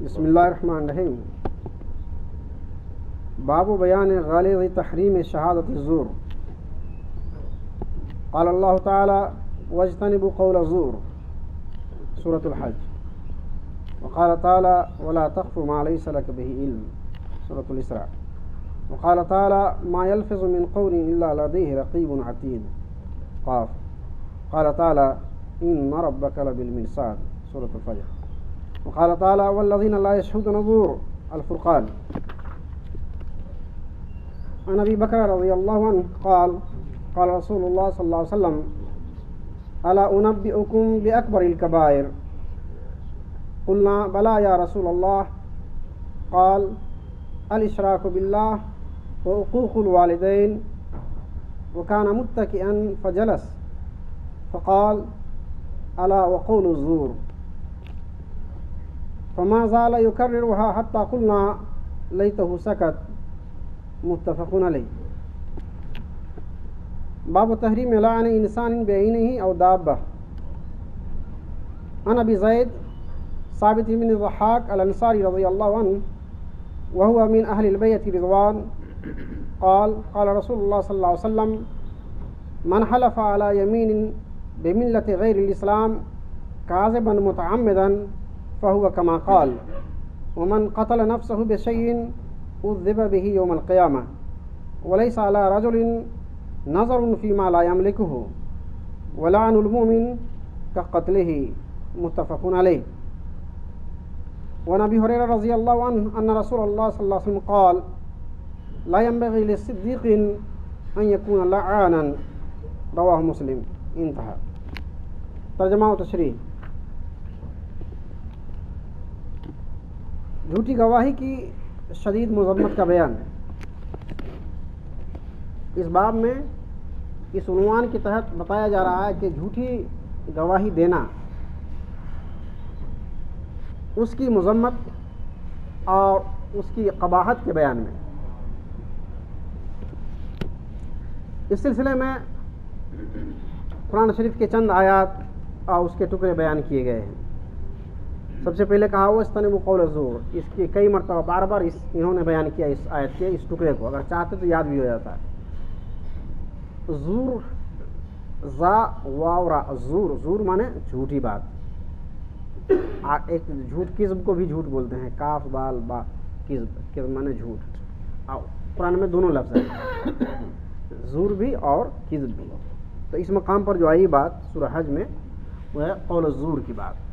بسم اللہ الرحمن الرحیم. باب بیان غالظ تحریم شہادت الزور. قال اللہ تعالی واجتنبوا قول الزور سورة الحج. وقال تعالی ولا تخف ما ليس لك به علم سورة الاسراء. وقال تعالی ما يلفظ من قول الا لديه رقیب عتید قاف. قال تعالی ان ربك لبالمرصاد سورة الفجر. وقال تعالی والذین لا یشهدون الزور الفرقان. عن ابی بکر رضی اللہ عنہ قال قال رسول اللہ صلی اللہ علیہ وسلم الا انبئکم باکبر الکبائر قلنا بلى یا رسول اللہ قال الاشراک باللہ وعقوق الوالدین وكان متكئا فجلس فقال الا وقول الزور فما زال يكررها حتى قلنا ليته سكت متفق علیہ. باب تحریم لعن انسان بعینہ او دابہ. عن ابی زید ثابت بن الضحاک الانصاری رضی اللہ عنہ وهو من اہل البیت رضوان قال قال رسول اللہ صلی اللہ علیہ وسلم من حلف على يمین بملة غیر الاسلام كاذبا متعمدا فهو كما قال ومن قتل نفسه بشيء عذب به يوم القيامة وليس على رجل نظر فيما لا يملكه ولعن المؤمن كقتله متفق عليه. وعن ابي هريرة رضي الله عنه ان رسول الله صلى الله عليه وسلم قال لا ينبغي للصديق ان يكون لعانا رواه مسلم. انتهى. ترجمہ و تشریح. جھوٹی گواہی کی شدید مذمت کا بیان ہے. اس باب میں اس عنوان کے تحت بتایا جا رہا ہے کہ جھوٹی گواہی دینا اس کی مذمت اور اس کی قباحت کے بیان میں. اس سلسلے میں قرآن شریف کے چند آیات اور اس کے ٹکڑے بیان کیے گئے ہیں. سب سے پہلے کہا وہ واجتنبوا قول الزور. اس کی کئی مرتبہ بار بار انہوں نے بیان کیا اس آیت کے اس ٹکڑے کو. اگر چاہتے تو یاد بھی ہو جاتا ہے. زور زا واو را زور. زور مانے جھوٹی بات. ایک جھوٹ کذب کو بھی جھوٹ بولتے ہیں. کاف بال با کذب. کذب مانے جھوٹ. قرآن میں دونوں لفظ ہیں زور بھی اور کذب بھی. تو اس مقام پر جو آئی بات سورہ حج میں وہ ہے قول الزور کی بات,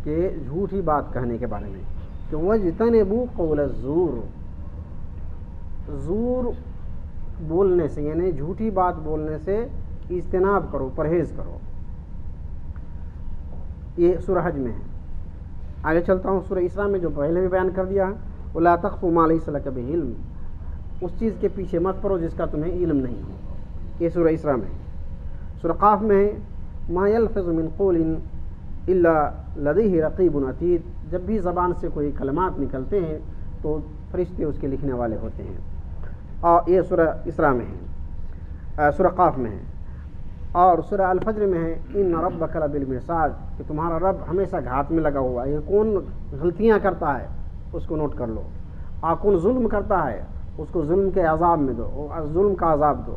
کہ جھوٹی بات کہنے کے بارے میں. کہ واجتنبوا قول الزور. زور بولنے سے یعنی جھوٹی بات بولنے سے اجتناب کرو, پرہیز کرو. یہ سورہ حج میں ہے. آگے چلتا ہوں سورہ اسراء میں جو پہلے بھی بیان کر دیا وَلَا تَخْفُ مَا لَيْسَ لَكَ بِهِ عِلْمٌ. اس چیز کے پیچھے مت پڑو جس کا تمہیں علم نہیں ہو. یہ سورہ اسراء میں. سورہ قاف میں مَا يَلْفِظُ مِنْ قَوْلٍ إِلَّا لَدَيْهِ رَقِيبٌ عَتِيدٌ. جب بھی زبان سے کوئی کلمات نکلتے ہیں تو فرشتے اس کے لکھنے والے ہوتے ہیں. اور یہ سورہ اسراء میں ہے, سورہ قاف میں ہے. اور سورہ الفجر میں ہے ان ربک لبالمرصاد, کہ تمہارا رب ہمیشہ گھات میں لگا ہوا ہے. یہ کون غلطیاں کرتا ہے اس کو نوٹ کر لو, اور کون ظلم کرتا ہے اس کو ظلم کے عذاب میں دو, ظلم کا عذاب دو.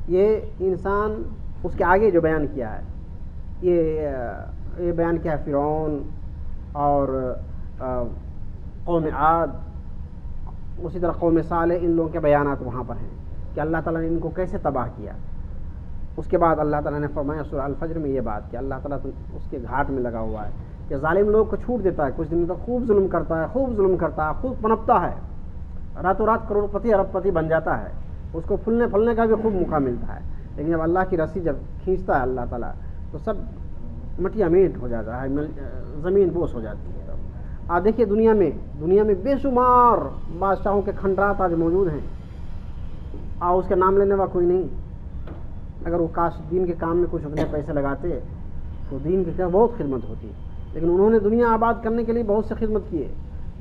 یہ انسان اس کے آگے جو بیان کیا ہے یہ بیان کیا ہے فرعون اور قوم عاد, اسی طرح قوم صالح. ان لوگوں کے بیانات وہاں پر ہیں کہ اللہ تعالیٰ نے ان کو کیسے تباہ کیا. اس کے بعد اللہ تعالیٰ نے فرمایا سورہ الفجر میں یہ بات کہ اللہ تعالیٰ اس کے گھاٹ میں لگا ہوا ہے, کہ ظالم لوگ کو چھوٹ دیتا ہے. کچھ دنوں تک خوب ظلم کرتا ہے, خوب ظلم کرتا ہے, خوب پنپتا ہے, راتوں رات کروڑ پتی ارب پتی بن جاتا ہے. اس کو پھلنے پھلنے کا بھی خوب موقع ملتا ہے. لیکن جب اللہ کی رسی جب کھینچتا ہے اللہ تعالیٰ تو سب مٹیا میٹ ہو جاتا ہے, زمین بوس ہو جاتی ہے. آج دیکھیے دنیا میں بے شمار بادشاہوں کے کھنڈرات آج موجود ہیں, اور اس کا نام لینے والا کوئی نہیں. اگر وہ کاش دین کے کام میں کچھ اپنے پیسے لگاتے تو دین کی کیا بہت خدمت ہوتی. لیکن انہوں نے دنیا آباد کرنے کے لیے بہت سے خدمت کی ہے.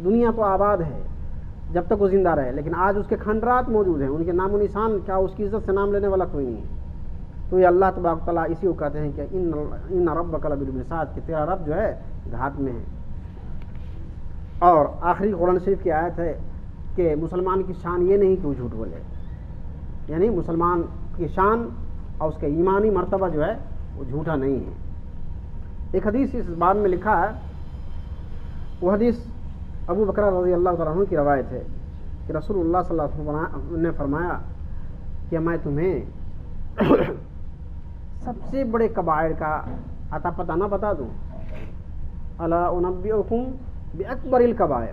دنیا تو آباد ہے جب تک وہ زندہ رہے, لیکن آج اس کے کھنڈرات موجود ہیں, ان کے نام و نشان کیا, اس کی عزت سے نام لینے والا کوئی نہیں ہے. تو یہ اللہ تبارک و تعالیٰ اسی کو کہتے ہیں کہ ان ربک لبالمرصاد, کہ تیرا رب جو ہے گھات میں ہے. اور آخری قرآن شریف کی آیت ہے کہ مسلمان کی شان یہ نہیں کہ وہ جھوٹ بولے، یعنی مسلمان کی شان اور اس کا ایمانی مرتبہ جو ہے وہ جھوٹا نہیں ہے۔ ایک حدیث اس باب میں لکھا ہے، وہ حدیث ابو بکر رضی اللہ تعالیٰ عنہ کی روایت ہے کہ رسول اللہ صلی اللہ علیہ وسلم نے فرمایا کہ میں تمہیں سب سے بڑے کبائر کا عطا پتہ نہ بتا دوں؟ الا انبئکم باکبر الکبائر،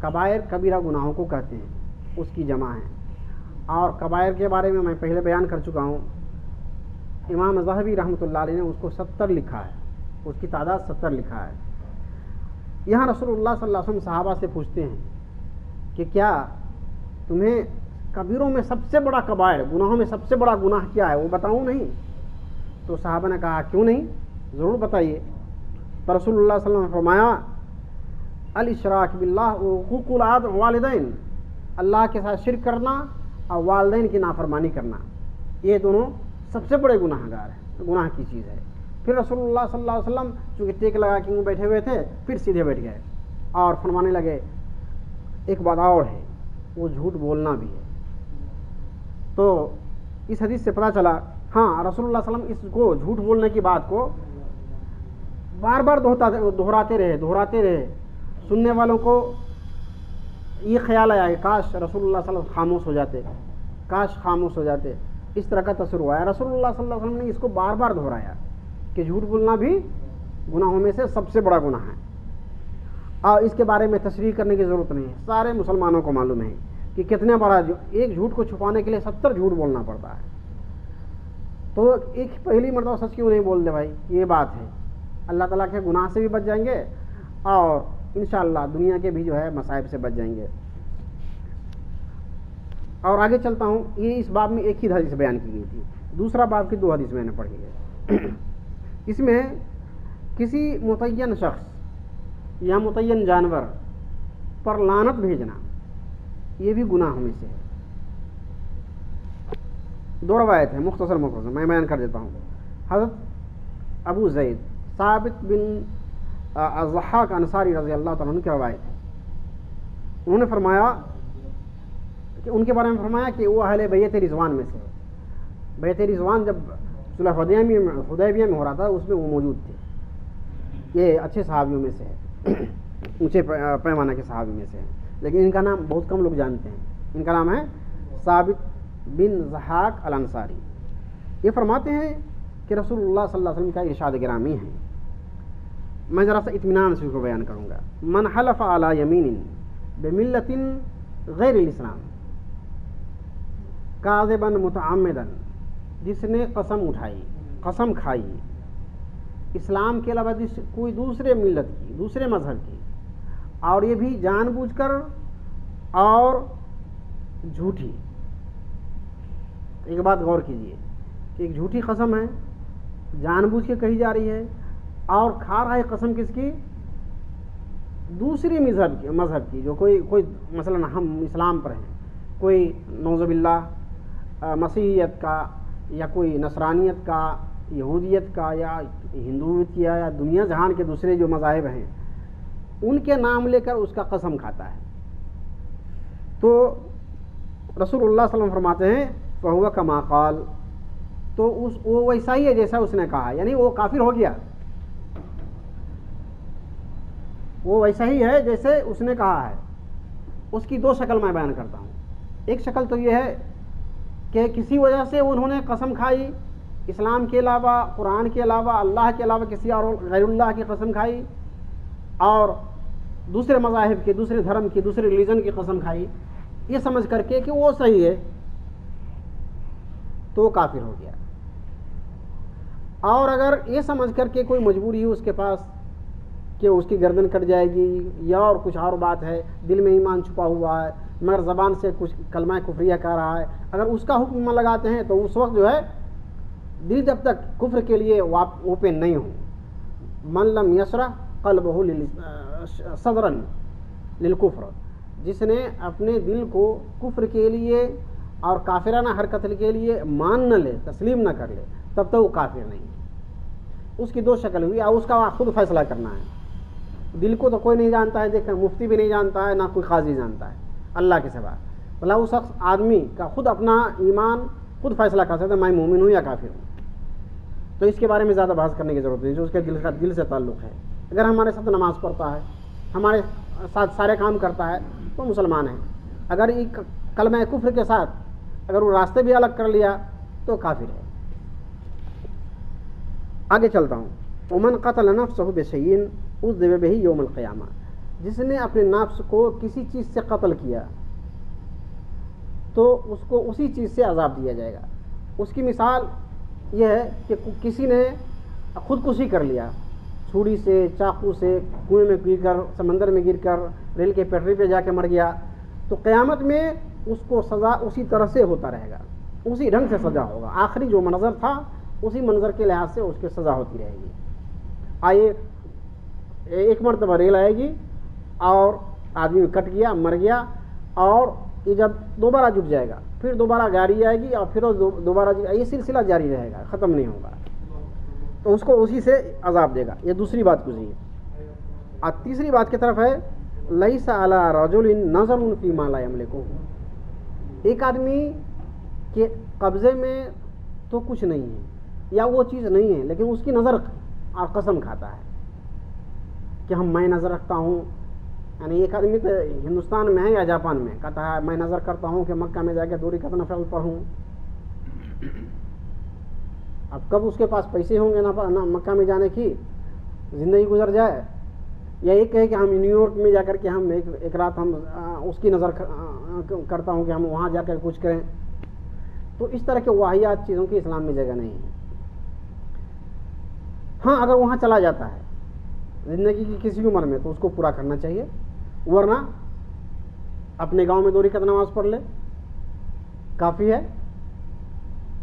کبائر کبیرہ گناہوں کو کہتے ہیں، اس کی جمع ہے، اور کبائر کے بارے میں پہلے بیان کر چکا ہوں۔ امام ذہبی رحمۃ اللہ علیہ نے اس کو 70 لکھا ہے، اس کی تعداد 70 لکھا ہے۔ یہاں رسول اللہ صلی اللہ علیہ وسلم صحابہ سے پوچھتے ہیں کہ کیا تمہیں کبیروں میں سب سے بڑا کبائر، گناہوں میں سب سے بڑا گناہ کیا ہے وہ بتاؤں نہیں؟ تو صحابہ نے کہا کیوں نہیں، ضرور بتائیے۔ تو رسول اللہ صلی اللہ علیہ وسلم نے فرمایا الاشراک باللہ وحقوق والدین، اللہ کے ساتھ شرک کرنا اور والدین کی نافرمانی کرنا، یہ دونوں سب سے بڑے گناہ کی چیز ہے۔ پھر رسول اللہ صلی اللہ علیہ وسلم چونکہ ٹیک لگا کے بیٹھے ہوئے تھے، پھر سیدھے بیٹھ گئے اور فرمانے لگے ایک بات اور ہے، وہ جھوٹ بولنا بھی ہے۔ تو اس حدیث سے پتہ چلا ہاں رسول اللہ صلی اللہ علیہ وسلم اس کو جھوٹ بولنے کی بات کو بار بار دہراتے رہے۔ سننے والوں کو یہ خیال آیا کہ کاش رسول اللہ صلی اللہ علیہ وسلم خاموش ہو جاتے، اس طرح کا تصور ہوا ہے۔ رسول اللہ صلی اللہ علیہ وسلم نے اس کو بار بار دہرایا کہ جھوٹ بولنا بھی گناہوں میں سے سب سے بڑا گناہ ہے، اور اس کے بارے میں تشریح کرنے کی ضرورت نہیں ہے، سارے مسلمانوں کو معلوم ہے کہ کتنے بڑا ایک جھوٹ کو چھپانے کے لیے 70 جھوٹ بولنا پڑتا ہے۔ تو ایک پہلی مرتبہ سچ کیوں نہیں بول دے بھائی، یہ بات ہے، اللہ تعالیٰ کے گناہ سے بھی بچ جائیں گے اور انشاءاللہ دنیا کے بھی جو ہے مصائب سے بچ جائیں گے۔ اور آگے چلتا ہوں، یہ اس باب میں ایک ہی حدیث بیان کی گئی تھی، دوسرا باب کی 2 حدیث میں نے پڑھی ہے۔ اس میں کسی متعین شخص یا متعین جانور پر لعنت بھیجنا یہ بھی گناہوں میں سے ہے۔ 2 روایت ہیں، مختصر میں بیان کر دیتا ہوں۔ حضرت ابو زید ثابت بن الضحاک انصاری رضی اللہ تعالیٰ عنہ کی روایت ہے، انہوں نے فرمایا کہ ان کے بارے میں فرمایا کہ وہ اہل بیت رضوان میں سے ہے۔ بیت رضوان جب صلح حدیبیہ میں ہو رہا تھا اس میں وہ موجود تھے، یہ اچھے صحابیوں میں سے ہے، اونچے پیمانہ کے صحابی میں سے ہے، لیکن ان کا نام بہت کم لوگ جانتے ہیں۔ ان کا نام ہے ثابت بن ضحاک الانصاری۔ یہ فرماتے ہیں کہ رسول اللہ صلی اللہ علیہ وسلم کا ارشاد گرامی ہے، میں ذرا سا اطمینان سے اس کو بیان کروں گا۔ من حلف علی یمین بملت غیر الاسلام کاذبا متعمدا، جس نے قسم کھائی اسلام کے علاوہ کوئی دوسرے ملت کی، دوسرے مذہب کی، اور یہ بھی جان بوجھ کر اور جھوٹی۔ ایک بات غور کیجئے کہ ایک جھوٹی قسم ہے، جان بوجھ کے کہی جا رہی ہے، اور کھا رہا ہے قسم کس کی؟ دوسری مذہب کی، جو کوئی مثلا ہم اسلام پر ہیں، کوئی نعوذ باللہ مسیحیت کا یا کوئی نصرانیت کا، یہودیت کا یا ہندویت یا دنیا جہان کے دوسرے جو مذاہب ہیں ان کے نام لے کر اس کا قسم کھاتا ہے، تو رسول اللہ صلی اللہ علیہ وسلم فرماتے ہیں فہو کما قال، تو وہ ویسا ہی ہے جیسا اس نے کہا، یعنی وہ کافر ہو گیا، وہ ویسا ہی ہے جیسے اس نے کہا ہے۔ اس کی 2 شکل میں بیان کرتا ہوں۔ ایک شکل تو یہ ہے کہ کسی وجہ سے انہوں نے قسم کھائی، اسلام کے علاوہ، قرآن کے علاوہ، اللہ کے علاوہ کسی اور غیر اللہ کی قسم کھائی، اور دوسرے مذاہب کے، دوسرے دھرم کی، دوسرے ریلیجن کی قسم کھائی، یہ سمجھ کر کے کہ وہ صحیح ہے، تو وہ کافر ہو گیا۔ اور اگر یہ سمجھ کر کے کوئی مجبوری ہے اس کے پاس کہ اس کی گردن کٹ جائے گی یا اور کچھ اور بات ہے، دل میں ایمان چھپا ہوا ہے مگر زبان سے کچھ کلمہ کفریہ کہہ رہا ہے، اگر اس کا حکم لگاتے ہیں تو اس وقت جو ہے دل جب تک کفر کے لیے اوپن نہیں ہو، من لم یشرح قلبہ صدرا للکفر، جس نے اپنے دل کو کفر کے لیے اور کافرانہ حرکت کے لیے مان نہ لے، تسلیم نہ کر لے، تب تک وہ کافر نہیں۔ اس کی 2 شکل ہوئی، اور اس کا خود فیصلہ کرنا ہے۔ دل کو تو کوئی نہیں جانتا ہے، دیکھیں مفتی بھی نہیں جانتا ہے، نہ کوئی قاضی جانتا ہے اللہ کے سوا. بھلا وہ شخص آدمی کا خود اپنا ایمان خود فیصلہ کر سکتا ہے میں مومن ہوں یا کافر ہوں. تو اس کے بارے میں زیادہ بحث کرنے کی ضرورت نہیں، جو اس کے دل سے تعلق ہے. اگر ہمارے ساتھ نماز پڑھتا ہے، ہمارے ساتھ سارے کام کرتا ہے تو مسلمان ہے. اگر ایک کلمہ کفر کے ساتھ اگر وہ راستے بھی الگ کر لیا تو کافر ہے. آگے چلتا ہوں. ومن قتل نفسه بشيء عذب به یوم القیامہ، جس نے اپنے نفس کو کسی چیز سے قتل کیا تو اس کو اسی چیز سے عذاب دیا جائے گا. اس کی مثال یہ ہے کہ کسی نے خودکشی کر لیا، چھری سے، چاقو سے، کنویں میں گر کر، سمندر میں گر کر، ریل کے پٹری پہ جا کے مر گیا، تو قیامت میں اس کو سزا اسی طرح سے ہوتا رہے گا، اسی ڈھنگ سے سزا ہوگا. آخری جو منظر تھا اسی منظر کے لحاظ سے اس کی سزا ہوتی رہے گی. آئے ایک مرتبہ ریل آئے گی اور آدمی کٹ گیا، مر گیا، اور یہ جب دوبارہ جھک جائے گا، پھر دوبارہ گاڑی آئے گی اور پھر دوبارہ یہ سلسلہ جاری رہے گا، ختم نہیں ہوگا. تو اس کو اسی سے عذاب دے گا. یہ دوسری بات گزری. اور تیسری بات کی طرف ہے لیس علی رجل نظر فیما لا یملک. ایک آدمی کے قبضے میں تو کچھ نہیں ہے یا وہ چیز نہیں ہے، لیکن اس کی نظر اور قسم کھاتا ہے کہ میں نظر رکھتا ہوں. یعنی ایک آدمی تو ہندوستان میں ہے یا جاپان میں، کہتا ہے میں نظر کرتا ہوں کہ مکہ میں جا کے 2 رکعت نفل پڑھوں. اب کب اس کے پاس پیسے ہوں گے نہ مکہ میں جانے کی، زندگی گزر جائے، یا ایک کہے کہ ہم نیو یارک میں جا کر کے ہم ایک رات ہم اس کی نظر کرتا ہوں کہ ہم وہاں جا کر کچھ کریں. تو اس طرح کے واحیات چیزوں کی اسلام میں جگہ نہیں ہے. ہاں اگر وہاں چلا جاتا ہے زندگی کی کسی عمر میں تو اس کو پورا کرنا چاہیے، ورنہ اپنے گاؤں میں 2 رکعت نماز پڑھ لے، کافی ہے.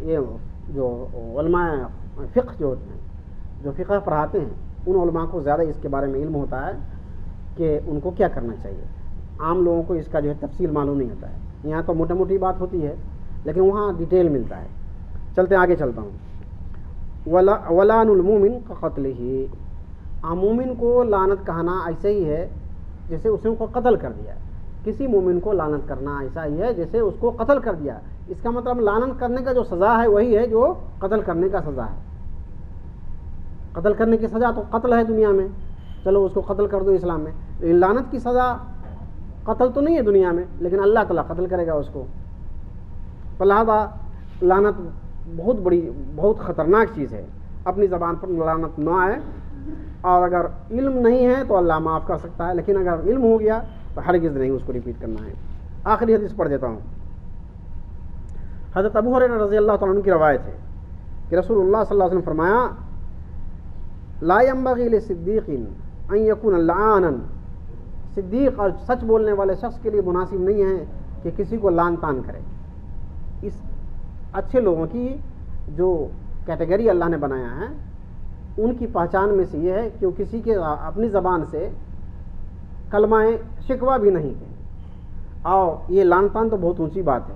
یہ جو علماء فقہ جو ہوتے ہیں، جو فقہ پڑھاتے ہیں، ان علماء کو زیادہ اس کے بارے میں علم ہوتا ہے کہ ان کو کیا کرنا چاہیے. عام لوگوں کو اس کا جو ہے تفصیل معلوم نہیں ہوتا ہے. یہاں تو موٹی موٹی بات ہوتی ہے لیکن وہاں ڈیٹیل ملتا ہے. چلتے آگے چلتا ہوں. ولعن المومن كقتله، مومن کو لعنت کہنا ایسا ہی ہے جیسے اس نے کو قتل کر دیا. کسی مومن کو لعنت کرنا ایسا ہی ہے جیسے اس کو قتل کر دیا. اس کا مطلب لعنت کرنے کا جو سزا ہے وہی ہے جو قتل کرنے کا سزا ہے. قتل کرنے کی سزا تو قتل ہے دنیا میں، چلو اس کو قتل کر دو اسلام میں. لعنت کی سزا قتل تو نہیں ہے دنیا میں، لیکن اللہ تعالیٰ قتل کرے گا اس کو. لہذا لعنت بہت خطرناک چیز ہے. اپنی زبان پر لعنت نہ آئے، اور اگر علم نہیں ہے تو اللہ معاف کر سکتا ہے، لیکن اگر علم ہو گیا تو ہرگز نہیں اس کو ریپیٹ کرنا ہے. آخری حدیث پڑھ دیتا ہوں. حضرت ابو ہریرہ رضی اللہ تعالیٰ عنہ کی روایت ہے کہ رسول اللہ صلی اللہ علیہ وسلم فرمایا لا ينبغي لصدیق ان یکون لعانا. صدیق اور سچ بولنے والے شخص کے لیے مناسب نہیں ہے کہ کسی کو لعن طعن کرے. اس اچھے لوگوں کی جو کیٹیگری اللہ نے بنایا ہے ان کی پہچان میں سے یہ ہے کہ وہ کسی کے اپنی زبان سے کلمہ شکوہ بھی نہیں کہیں، اور یہ لعن طعن تو بہت اونچی بات ہے.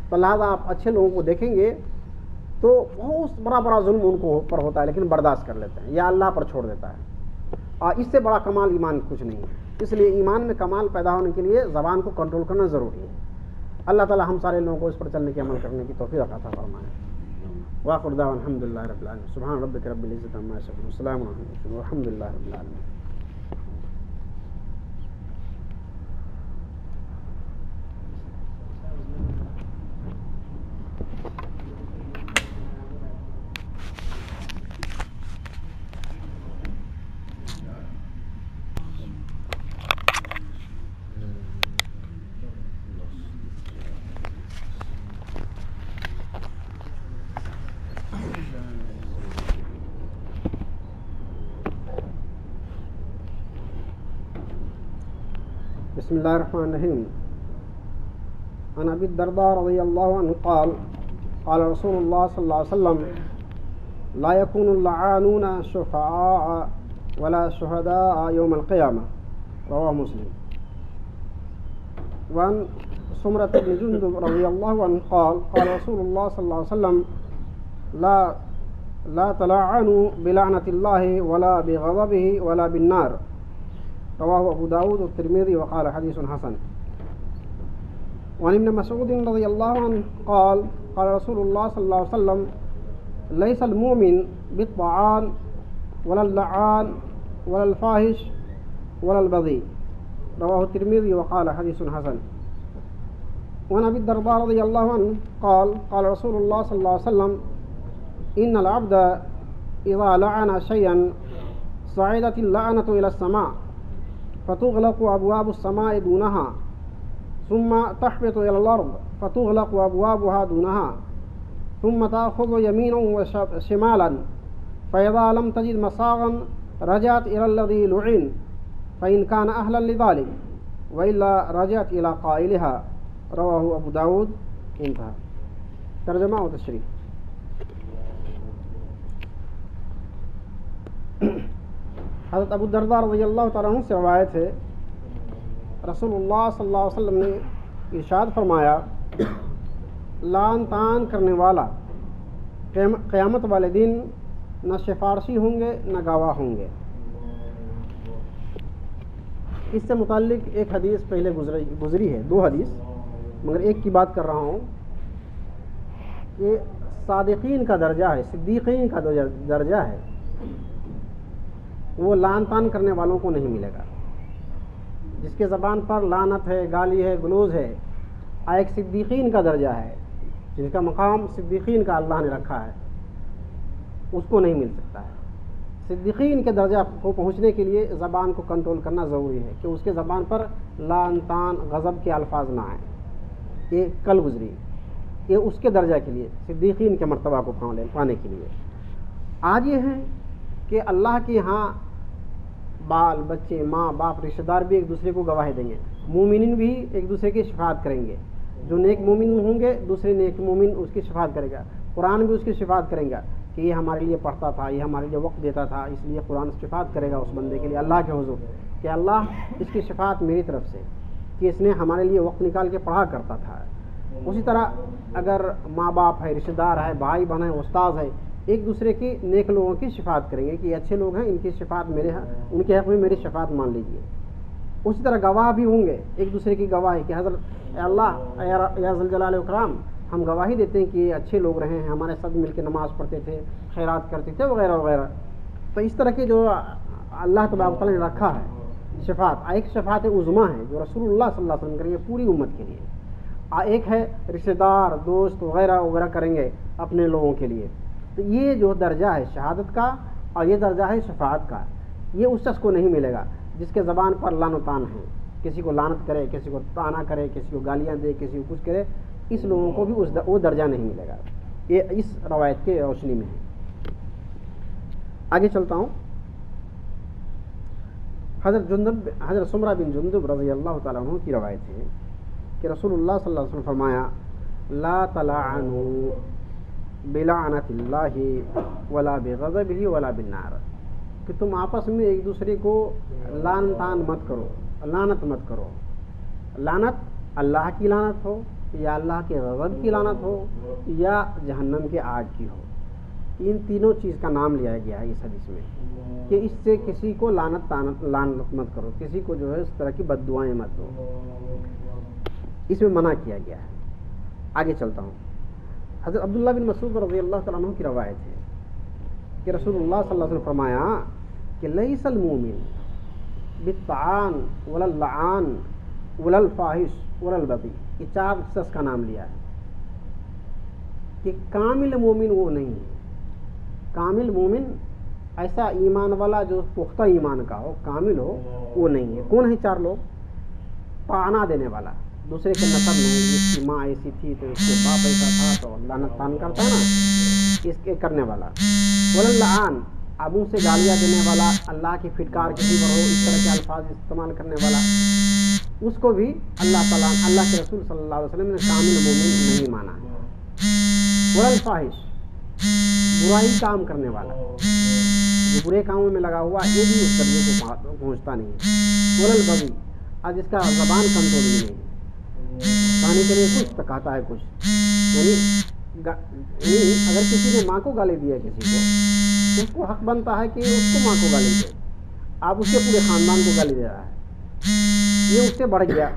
تو لہٰذا آپ اچھے لوگوں کو دیکھیں گے تو بہت بڑا ظلم ان کو پر ہوتا ہے لیکن برداشت کر لیتے ہیں یا اللہ پر چھوڑ دیتا ہے. اور اس سے بڑا کمال ایمان کچھ نہیں ہے. اس لیے ایمان میں کمال پیدا ہونے کے لیے زبان کو کنٹرول کرنا ضروری ہے. اللہ تعالیٰ ہم سارے لوگوں کو اس پر چلنے کی عمل کرنے کی توفیق عطا فرمائے. وآخر دعوانا الحمد للہ رب العالمین. سبحان ربک رب العزۃ عما یصفون والسلام علی المرسلین والحمد للہ رب العالمین. بسم اللہ الرحمن الرحیم. عن ابی الدرداء رضی اللہ عنہ قال قال رسول اللہ صلی اللہ علیہ وسلم لا يكون اللعانون شفعاء ولا شهداء يوم القيامة رواه مسلم. وعن سمرة بن جندب رضی اللہ عنہ قال قال رسول اللہ صلی اللہ علیہ وسلم لا تلعنوا بلعنة الله ولا بغضبه ولا بالنار رواه أبو داود والترمذي وقال حديث حسن. وعن ابن مسعود رضي الله عنه قال قال رسول الله صلى الله عليه وسلم ليس المؤمن بالطعان ولا اللعان ولا الفاحش ولا البذيء. رواه الترمذي وقال حديث حسن. وعن أبي الدرداء رضي الله عنه قال قال رسول الله صلى الله عليه وسلم إن العبد إذا لعن شيئا صعدت اللعنة إلى السماء فتغلق أبواب السماء دونها ثم تحبط إلى الأرض فتغلق أبوابها دونها ثم تأخذ يمينا وشمالا فإذا لم تجد مساغا رجعت إلى الذي لعن فإن كان أهلا لذلك وإلا رجعت إلى قائلها. رواه أبو داود. انتهى. ترجمہ و تشریح. حضرت ابو الدرداء رضی اللہ تعالیٰ عنہ سے روایت ہے رسول اللہ صلی اللہ علیہ وسلم نے ارشاد فرمایا لعن طعن کرنے والا قیامت والے دن نہ سفارشی ہوں گے نہ گواہ ہوں گے. اس سے متعلق ایک حدیث پہلے گزری ہے، دو حدیث، مگر ایک کی بات کر رہا ہوں کہ صادقین کا درجہ ہے، صدیقین کا درجہ ہے، وہ لعن طعن کرنے والوں کو نہیں ملے گا. جس کے زبان پر لعنت ہے، گالی ہے، گلوز ہے، ایک صدیقین کا درجہ ہے جن کا مقام صدیقین کا اللہ نے رکھا ہے، اس کو نہیں مل سکتا ہے. صدیقین کے درجہ کو پہنچنے کے لیے زبان کو کنٹرول کرنا ضروری ہے کہ اس کے زبان پر لعن طعن غضب کے الفاظ نہ آئیں. یہ کل گزری، یہ اس کے درجہ کے لیے، صدیقین کے مرتبہ کو پانے کے لیے. آج یہ ہے کہ اللہ کے ہاں بال بچے، ماں باپ، رشتہ دار بھی ایک دوسرے کو گواہی دیں گے. مومنین بھی ایک دوسرے کی شفاعت کریں گے. جو نیک مومن ہوں گے دوسرے نیک مومن اس کی شفاعت کرے گا. قرآن بھی اس کی شفاعت کریں گا کہ یہ ہمارے لیے پڑھتا تھا، یہ ہمارے لیے وقت دیتا تھا، اس لیے قرآن شفاعت کرے گا اس بندے کے لیے اللہ کے حضور کہ اللہ اس کی شفاعت میری طرف سے کہ اس نے ہمارے لیے وقت نکال کے پڑھا کرتا تھا. اسی طرح اگر ماں باپ ہے، رشتہ دار ہے، بھائی بہن ہے، استاد ہے، ایک دوسرے کی نیک لوگوں کی شفاعت کریں گے کہ یہ اچھے لوگ ہیں، ان کی شفاعت میرے ان کے حق میں میری شفاعت مان لیجیے. اسی طرح گواہ بھی ہوں گے، ایک دوسرے کی گواہی کہ حضرت اے اللہ یا ذوالجلال والاکرام ہم گواہی دیتے ہیں کہ یہ اچھے لوگ رہے ہیں، ہمارے ساتھ مل کے نماز پڑھتے تھے، خیرات کرتے تھے، وغیرہ وغیرہ. تو اس طرح کے جو اللہ تبارک و تعالیٰ نے رکھا ہے شفاعت، ایک شفاعت عظمیٰ ہے جو رسول اللہ صلی اللہ علیہ وسلم کریں گے پوری امت کے لیے. ایک ہے رشتہ دار، دوست وغیرہ وغیرہ کریں گے اپنے لوگوں کے لیے. تو یہ جو درجہ ہے شہادت کا اور یہ درجہ ہے شفاعت کا، یہ اس شخص کو نہیں ملے گا جس کے زبان پر لعن و طعن ہے، کسی کو لعنت کرے، کسی کو طعنہ کرے، کسی کو گالیاں دے، کسی کو کچھ کرے. اس لوگوں کو بھی وہ درجہ نہیں ملے گا. یہ اس روایت کے روشنی میں ہے. آگے چلتا ہوں. حضرت سمرہ بن جندب رضی اللہ تعالیٰ عنہ کی روایت ہے کہ رسول اللہ صلی اللہ علیہ وسلم فرمایا لا تلعنوا بلعنت اللہ ولا بغضبہ ولا بالنار، کہ تم آپس میں ایک دوسرے کو لعن طعن مت کرو، لعنت مت کرو. لعنت اللہ کی لعنت ہو یا اللہ کے غضب کی لعنت ہو یا جہنم کے آگ کی ہو. ان تینوں چیز کا نام لیا گیا ہے اس حدیث میں کہ اس سے کسی کو لعنت مت کرو، کسی کو جو ہے اس طرح کی بد دعائیں مت دو. اس میں منع کیا گیا ہے. آگے چلتا ہوں. حضرت عبداللہ بن مسعود رضی اللہ تعالیٰ عنہ کی روایت ہے کہ رسول اللہ صلی اللہ علیہ وسلم فرمایا کہ لیس المؤمن بالطعان ولا اللعان ولا الفاحش ولا البذیء. یہ چار شخص کا نام لیا ہے کہ کامل مومن وہ نہیں ہے. کامل مومن ایسا ایمان والا جو پختہ ایمان کا ہو، کامل ہو، وہ نہیں ہے. کون ہے چار لوگ؟ طعنہ دینے والا، دوسرے کے نسب میں اس کی ماں ایسی تھی تو اس کے باپ ایسا تھا تو لعنت طعن کرتا ہے نا، اس کے کرنے والا. ولا اللعان، ابو سے گالیاں دینے والا، اللہ کی پھٹکار کسی پر ہو، اس طرح کے الفاظ استعمال کرنے والا، اس کو بھی اللہ تعالیٰ اللہ کے رسول صلی اللہ علیہ وسلم نے کامل مومن نہیں مانا. ولا الفاحش، برائی کام کرنے والا، جو برے کاموں میں لگا ہوا، یہ بھی اس درجے کو پہنچتا نہیں ہے. ولا البذیء، آج اس کا زبان کنٹرول نہیں ہے، کھانے کے لیے کچھ تو کہتا ہے کچھ. یعنی اگر کسی نے ماں کو گالی دیا کسی کو، اس کو حق بنتا ہے کہ اس کو ماں کو گالی دے. آپ اس کے پورے خاندان کو گالی دے رہا ہے، یہ اس سے بڑھ گیا.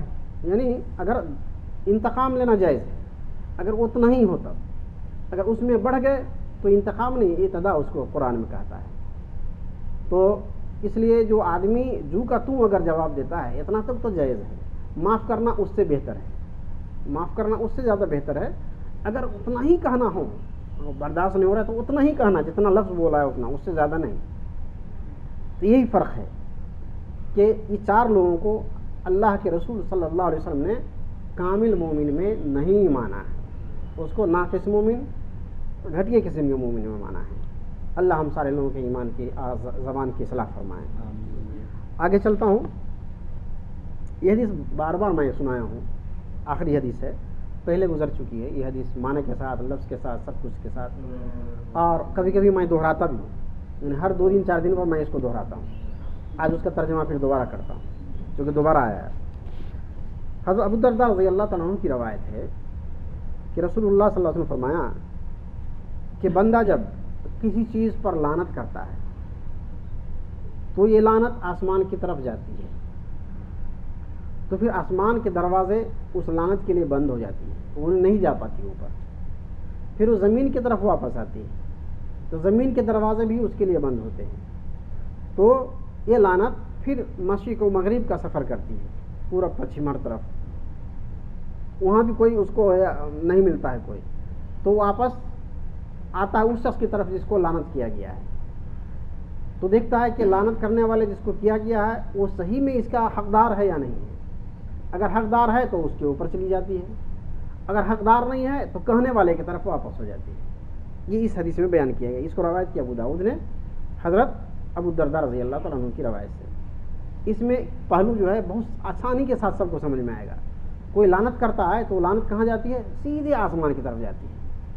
یعنی اگر انتقام لینا جائز ہے، اگر اتنا ہی ہوتا، اگر اس میں بڑھ گئے تو انتقام نہیں، اعتداء اس کو قرآن میں کہتا ہے. تو اس لیے جو آدمی جو کا تو اگر جواب دیتا ہے اتنا تک تو جائز ہے. معاف کرنا اس سے بہتر ہے، معاف کرنا اس سے زیادہ بہتر ہے. اگر اتنا ہی کہنا ہو، برداشت نہیں ہو رہا ہے تو اتنا ہی کہنا، جتنا لفظ بولا ہے اتنا، اس سے زیادہ نہیں. تو یہی فرق ہے کہ یہ چار لوگوں کو اللہ کے رسول صلی اللہ علیہ وسلم نے کامل مومن میں نہیں مانا ہے، اس کو ناقص مومن، گھٹیا قسم کے مومن میں مانا ہے. اللہ ہم سارے لوگوں کے ایمان کی زبان کی اصلاح فرمائیں. آگے چلتا ہوں. یہ حدیث بار بار میں سنایا ہوں، آخری حدیث ہے، پہلے گزر چکی ہے. یہ حدیث معنی کے ساتھ، لفظ کے ساتھ، سب کچھ کے ساتھ، اور کبھی کبھی میں دہراتا بھی ہوں. یعنی ہر 2 دن 4 دن پر میں اس کو دہراتا ہوں. آج اس کا ترجمہ پھر دوبارہ کرتا ہوں کیونکہ دوبارہ آیا ہے. حضرت ابو الدرداء رضی اللہ تعالیٰ عنہ کی روایت ہے کہ رسول اللہ صلی اللہ علیہ وسلم فرمایا کہ بندہ جب کسی چیز پر لعنت کرتا ہے تو یہ لعنت آسمان کی طرف جاتی ہے، تو پھر آسمان کے دروازے اس لعنت کے لیے بند ہو جاتی ہیں، وہ نہیں جا پاتی اوپر. پھر وہ زمین کی طرف واپس آتی ہے تو زمین کے دروازے بھی اس کے لیے بند ہوتے ہیں. تو یہ لعنت پھر مشرق و مغرب کا سفر کرتی ہے، پورب پچھم ہر طرف، وہاں بھی کوئی اس کو نہیں ملتا ہے کوئی، تو واپس آتا ہے اس شخص کی طرف جس کو لعنت کیا گیا ہے. تو دیکھتا ہے کہ لعنت کرنے والے جس کو کیا گیا ہے وہ صحیح میں اس کا حقدار ہے یا نہیں ہے. اگر حقدار ہے تو اس کے اوپر چلی جاتی ہے، اگر حقدار نہیں ہے تو کہنے والے کی طرف واپس ہو جاتی ہے. یہ اس حدیث میں بیان کیا گیا. اس کو روایت کیا ابو داؤد نے حضرت ابو الدرداء رضی اللہ تعالیٰ عنہ کی روایت سے. اس میں پہلو جو ہے بہت آسانی کے ساتھ سب کو سمجھ میں آئے گا. کوئی لعنت کرتا ہے تو لعنت کہاں جاتی ہے؟ سیدھے آسمان کی طرف جاتی ہے.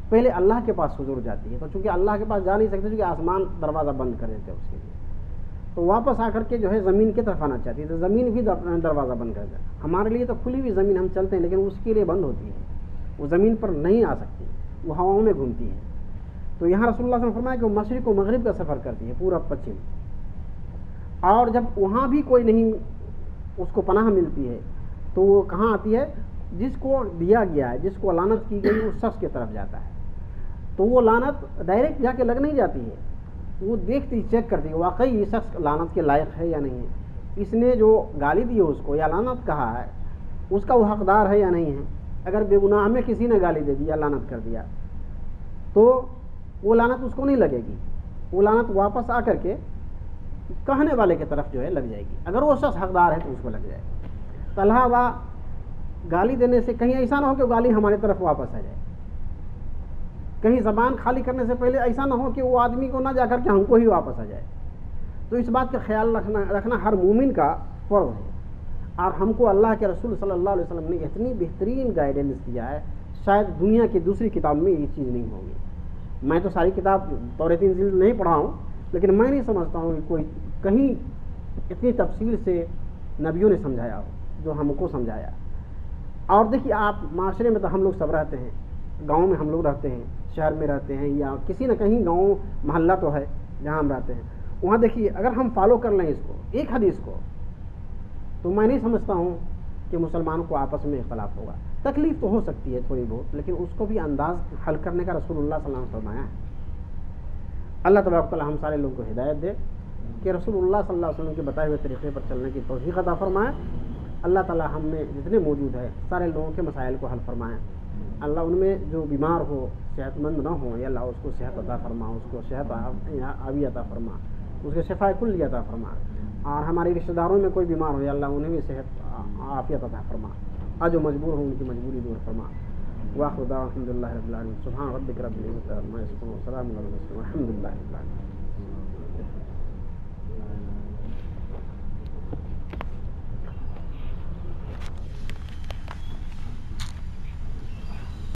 پہلے اللہ کے پاس حضور جاتی ہے، تو چونکہ اللہ کے پاس جا نہیں سکتے چونکہ آسمان دروازہ بند کر دیتے ہیں اس کے لیے، تو واپس آ کر کے جو ہے زمین کی طرف آنا چاہتی ہے، تو زمین بھی دروازہ بند کر دیتا ہے. ہمارے لیے تو کھلی ہوئی زمین ہم چلتے ہیں، لیکن اس کے لیے بند ہوتی ہے، وہ زمین پر نہیں آ سکتی، وہ ہواؤں میں گھومتی ہے. تو یہاں رسول اللہ صلی اللہ علیہ وسلم نے فرمایا کہ وہ مشرق و مغرب کا سفر کرتی ہے، پورا پچھم. اور جب وہاں بھی کوئی نہیں اس کو پناہ ملتی ہے تو وہ کہاں آتی ہے؟ جس کو دیا گیا ہے، جس کو لعنت کی گئی اس شخص کی طرف جاتا ہے. تو وہ لعنت ڈائریکٹ جا کے لگ نہیں جاتی ہے، وہ دیکھتی، چیک کرتی ہے واقعی یہ شخص لعنت کے لائق ہے یا نہیں ہے، اس نے جو گالی دی ہے اس کو یا لعنت کہا ہے اس کا وہ حقدار ہے یا نہیں ہے. اگر بے گناہ میں کسی نے گالی دے دی یا لعنت کر دیا تو وہ لعنت اس کو نہیں لگے گی، وہ لعنت واپس آ کر کے کہنے والے کی طرف جو ہے لگ جائے گی. اگر وہ شخص حقدار ہے تو اس کو لگ جائے گی. طلحہ گالی دینے سے کہیں ایسا نہ ہو کہ گالی ہماری طرف واپس آ جائے، کہیں زبان خالی کرنے سے پہلے ایسا نہ ہو کہ وہ آدمی کو نہ جا کر کے ہم کو ہی واپس آ جائے. تو اس بات کا خیال رکھنا ہر مومن کا فرض ہے. اور ہم کو اللہ کے رسول صلی اللہ علیہ وسلم نے اتنی بہترین گائیڈنس دیا ہے، شاید دنیا کی دوسری کتاب میں یہ چیز نہیں ہوگی. میں تو ساری کتاب توریت انجیل نہیں پڑھا ہوں، لیکن میں نہیں سمجھتا ہوں کہ کوئی کہیں اتنی تفصیل سے نبیوں نے سمجھایا ہو جو ہم کو سمجھایا. اور دیکھیے آپ معاشرے میں تو ہم لوگ سب رہتے ہیں، گاؤں میں ہم لوگ رہتے ہیں، شہر میں رہتے ہیں، یا کسی نہ کہیں گاؤں محلہ تو ہے جہاں ہم رہتے ہیں. وہاں دیکھیے اگر ہم فالو کر لیں اس کو، ایک حدیث کو، تو میں نہیں سمجھتا ہوں کہ مسلمانوں کو آپس میں اختلاف ہوگا. تکلیف تو ہو سکتی ہے تھوڑی بہت، لیکن اس کو بھی انداز حل کرنے کا رسول اللہ صلی اللہ علیہ وسلم فرمایا ہے. اللہ تبارک و تعالی ہم سارے لوگوں کو ہدایت دے کہ رسول اللہ صلی اللہ علیہ وسلم کے بتائے ہوئے طریقے پر چلنے کی توفیق عطا فرمائے. اللہ تعالی ہم میں جتنے موجود ہیں سارے لوگوں کے مسائل کو حل فرمائیں. اللہ ان میں جو بیمار ہو، صحت مند نہ ہو، یا اللہ اس کو صحت عطا فرما، اس کو صحت عافیت عطا فرما، اس کے شفاء کلی عطا فرما. اور ہمارے رشتہ داروں میں کوئی بیمار ہو یا اللہ انہیں بھی صحت عافیت عطا فرما، اور جو مجبور ہوں ان کی مجبوری دور فرما. واخر دعوانا الحمد للہ رب العالمین. سبحان ربک رب العزۃ عما یصفون وسلام علی المرسلین والحمد للہ رب العالمین.